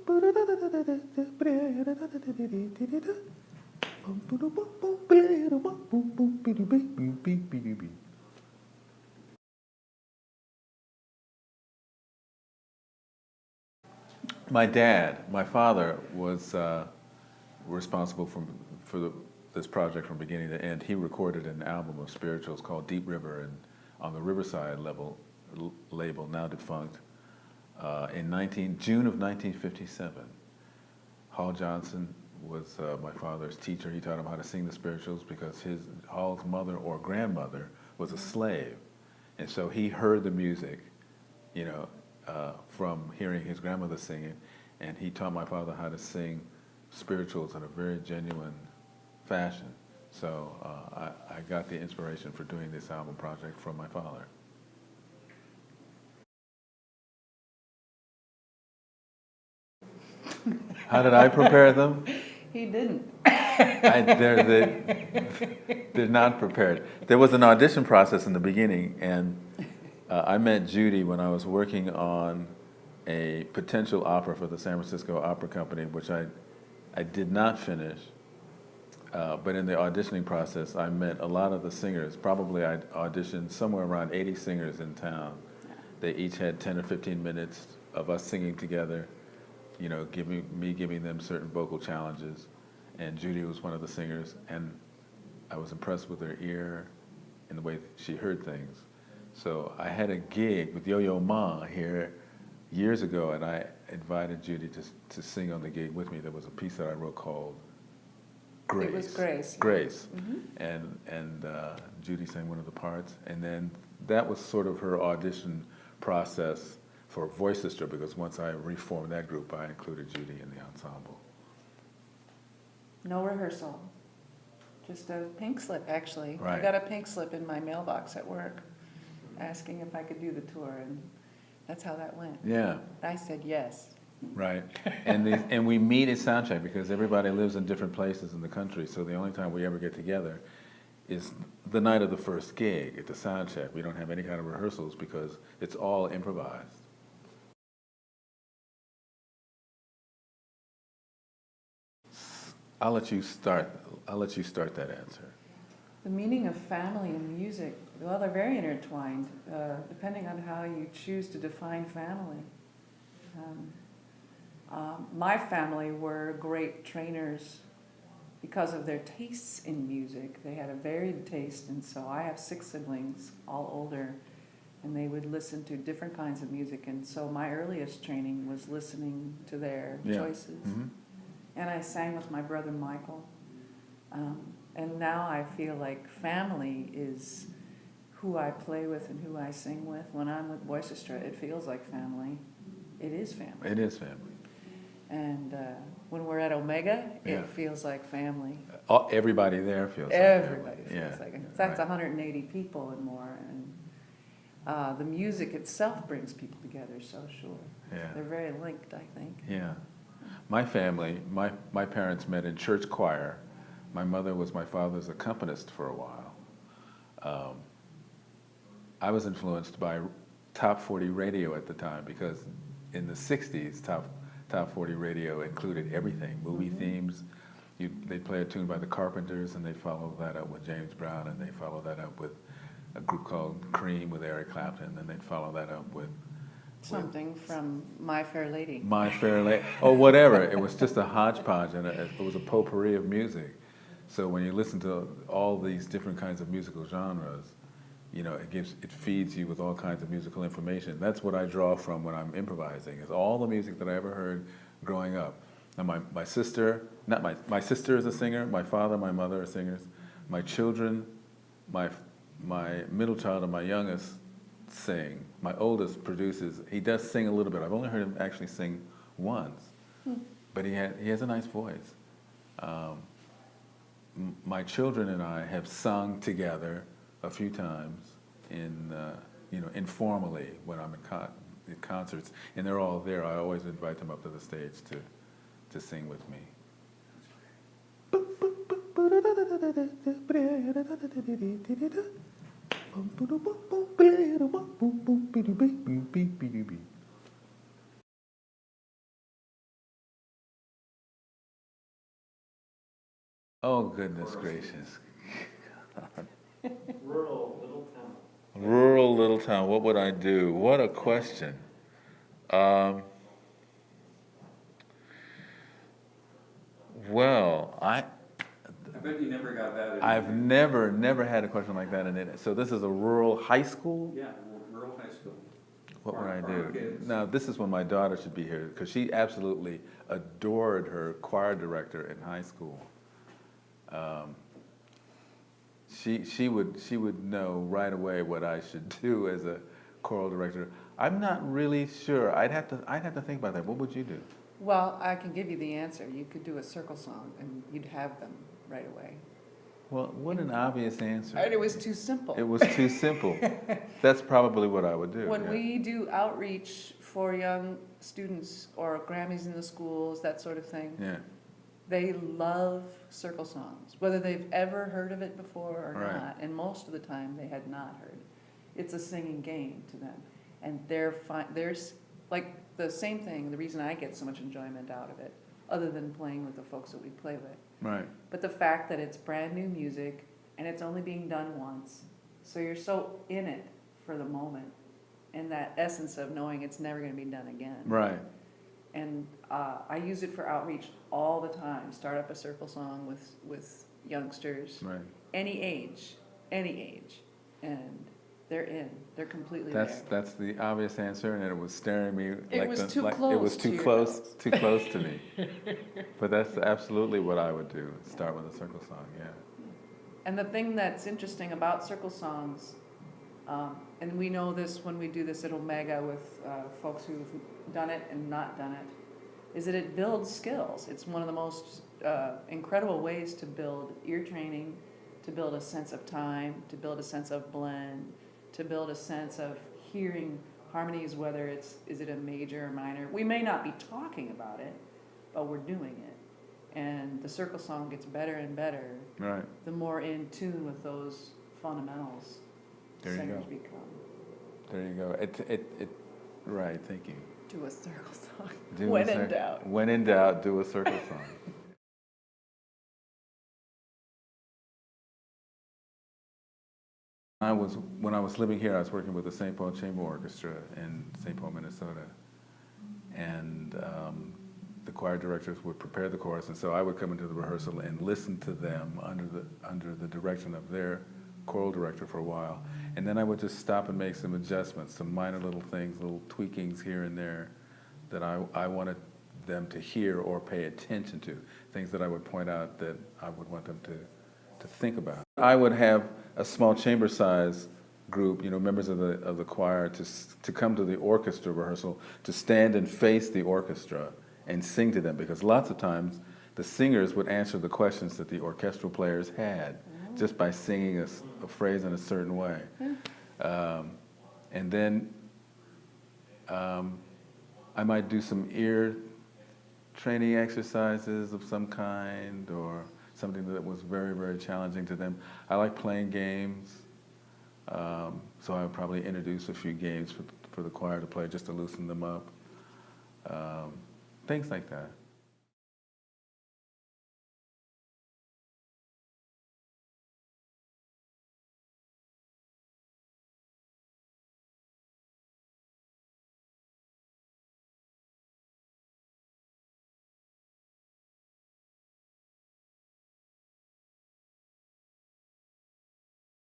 My father was responsible for this project from beginning to end. He recorded an album of spirituals called Deep River, and on the Riverside label, now defunct, in June of 1957. Hall Johnson was my father's teacher. He taught him how to sing the spirituals because Hall's mother or grandmother was a slave, and so he heard the music, from hearing his grandmother sing it, and he taught my father how to sing spirituals in a very genuine fashion. So I got the inspiration for doing this album project from my father. How did I prepare them? He didn't. They're not prepared. There was an audition process in the beginning, and I met Judi when I was working on a potential opera for the San Francisco Opera Company, which I did not finish. But in the auditioning process, I met a lot of the singers. Probably I auditioned somewhere around 80 singers in town. They each had 10 or 15 minutes of us singing together, giving them certain vocal challenges. And Judi was one of the singers, and I was impressed with her ear and the way she heard things. So I had a gig with Yo-Yo Ma here years ago, and I invited Judi to sing on the gig with me. There was a piece that I wrote called Grace. It was Grace. Grace. Mm-hmm. And Judi sang one of the parts, and then that was sort of her audition process for Voicestra, because once I reformed that group, I included Judi in the ensemble. No rehearsal. Just a pink slip, actually. Right. I got a pink slip in my mailbox at work asking if I could do the tour, and that's how that went. Yeah. I said yes. Right, and we meet at soundcheck because everybody lives in different places in the country, so the only time we ever get together is the night of the first gig at the soundcheck. We don't have any kind of rehearsals because it's all improvised. I'll let you start that answer. The meaning of family and music, well, they're very intertwined, depending on how you choose to define family. My family were great trainers because of their tastes in music. They had a varied taste, and so I have 6 siblings, all older, and they would listen to different kinds of music, and so my earliest training was listening to their choices. Mm-hmm. And I sang with my brother Michael. And now I feel like family is who I play with and who I sing with. When I'm with Voicestra, it feels like family. It is family. It is family. And when we're at Omega, it feels like family. Everybody there feels Everybody like family. feels like it. That's 180 people and more. And the music itself brings people together, so sure. Yeah. They're very linked, I think. Yeah. My family, my parents met in church choir. My mother was my father's accompanist for a while. I was influenced by Top 40 radio at the time because in the 60s, Top 40 radio included everything, movie themes. They'd play a tune by the Carpenters, and they'd follow that up with James Brown, and they'd follow that up with a group called Cream with Eric Clapton, and then they'd follow that up with Something from My Fair Lady. My Fair Lady, or whatever. It was just a hodgepodge, and it was a potpourri of music. So when you listen to all these different kinds of musical genres, it feeds you with all kinds of musical information. That's what I draw from when I'm improvising, is all the music that I ever heard growing up. Now my sister, my sister is a singer, my father, my mother are singers. My children, my middle child and my youngest sing. My oldest produces. He does sing a little bit. I've only heard him actually sing once, but he has a nice voice. My children and I have sung together a few times informally when I'm in concerts, and they're all there. I always invite them up to the stage to sing with me. Oh, goodness gracious. Rural little town. Rural little town, what would I do? What a question. Um, well, I bet you never got that. I've never had a question like that in it. So this is a rural high school? Yeah, rural high school. What would I Farm do? kids. Now, this is when my daughter should be here, because she absolutely adored her choir director in high school. She would know right away what I should do as a choral director. I'm not really sure. I'd have to think about that. What would you do? Well, I can give you the answer. You could do a circle song and you'd have them right away. Well, what an obvious answer. And it was too simple. It was too simple. That's probably what I would do. When yeah. we do outreach for young students or Grammys in the schools, that sort of thing, Yeah, they love circle songs, whether they've ever heard of it before or Right. not. And most of the time, they had not heard. It's a singing game to them, and there's like the same thing. The reason I get so much enjoyment out of it, other than playing with the folks that we play with, right. but the fact that it's brand new music and it's only being done once, so you're so in it for the moment, and that essence of knowing it's never going to be done again. Right. And I use it for outreach all the time. Start up a circle song with youngsters, Right. any age, and they're in. They're completely That's there. the obvious answer, and it was staring me It like was the, too like close it was to too your close, nose. too close to me. But that's absolutely what I would do. Start with a circle song. Yeah. And the thing that's interesting about circle songs, and we know this when we do this at Omega with folks who've done it and not done it, is that it builds skills. It's one of the most incredible ways to build ear training, to build a sense of time, to build a sense of blend, to build a sense of hearing harmonies, whether is it a major or minor. We may not be talking about it, but we're doing it. And the circle song gets better and better Right. the more in tune with those fundamentals There you singers go. become. There you go. Right. Thank you. Do a circle song. Do a When in cir- doubt. When in doubt, do a circle song. When I was living here, I was working with the St. Paul Chamber Orchestra in St. Paul, Minnesota, and the choir directors would prepare the chorus, and so I would come into the rehearsal and listen to them under the direction of their choral director for a while, and then I would just stop and make some adjustments, some minor little things, little tweakings here and there that I wanted them to hear or pay attention to, things that I would point out that I would want them to think about. I would have a small chamber size group, members of the choir to come to the orchestra rehearsal, to stand and face the orchestra and sing to them, because lots of times the singers would answer the questions that the orchestral players had just by singing a phrase in a certain way. And then I might do some ear training exercises of some kind, or something that was very, very challenging to them. I like playing games, so I would probably introduce a few games for the choir to play just to loosen them up. Things like that.